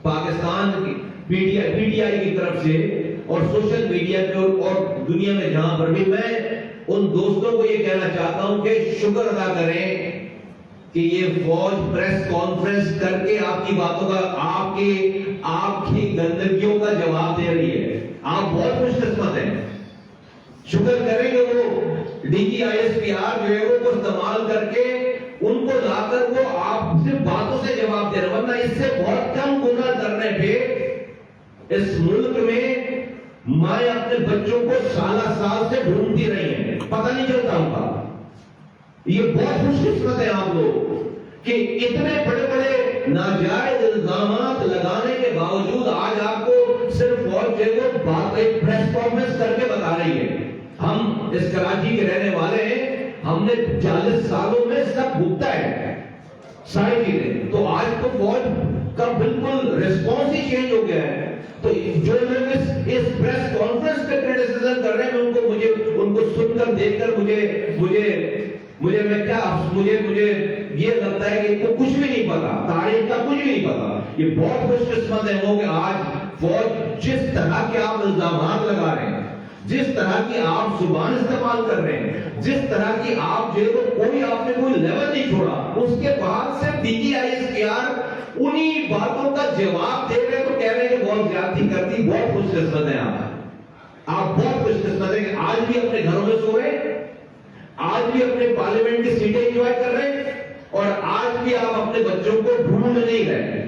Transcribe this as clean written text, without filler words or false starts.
پاکستان کی P T I کی طرف سے اور سوشل میڈیا پہ اور دنیا میں جہاں پر بھی میں ان دوستوں کو یہ کہنا چاہتا ہوں کہ شکر ادا کریں کہ یہ فوج پریس کانفرنس کر کے آپ کی باتوں کا آپ کی گندگیوں کا جواب دے رہی ہے. آپ بہت خوش قسمت ہیں. شکر کریں کہ وہ D G I S P R جو ہے وہ استعمال کر کے ان کو لا کر وہ آپ سے باتوں سے جواب دے رہے, ورنہ اس سے بہت کم گناہ کرنے پہ اس ملک میں مائیں اپنے بچوں کو سالہ سال سے ڈھونڈتی رہی ہیں, پتہ نہیں چلتا ان کا. یہ بہت خوش قسمت ہے آپ لوگ کہ اتنے بڑے بڑے ناجائز الزامات لگانے کے باوجود آج آپ کو صرف فوج جو ہے بات ایک پریس کانفرنس کر کے بتا رہی ہے. ہم اس کراچی کے رہنے والے ہیں, ہم نے 40 سالوں میں سب بھگتا ہے ساری چیزیں, تو آج تو فوج کا بالکل ریسپانس ہی چینج ہو گیا ہے. تو جو لوگ اس پریس کانفرنس پہ کرٹیسزم کر رہے ہیں, ان کو سن کر دیکھ کر مجھے یہ لگتا ہے کہ ان کو کچھ بھی نہیں پتا, تاریخ کا کچھ بھی نہیں پتا. یہ بہت خوش قسمت ہے وہ کہ آج فوج جس طرح کے آپ الزامات لگا رہے ہیں, جس طرح کی آپ زبان استعمال کر رہے ہیں, جس طرح کی آپ جو آپ نے کوئی لیول نہیں چھوڑا, اس کے بعد سے D G I S P R انہی باتوں کا جواب دے رہے تو کہہ رہے ہیں کہ بہت زیادتی کرتی. بہت خوش قسمت ہیں آپ بہت خوش قسمت ہیں کہ آج بھی اپنے گھروں میں سو رہے, آج بھی اپنے پارلیمنٹ کی سیٹیں انجوائے کر رہے ہیں, اور آج بھی آپ اپنے بچوں کو ڈھونڈ نہیں رہے.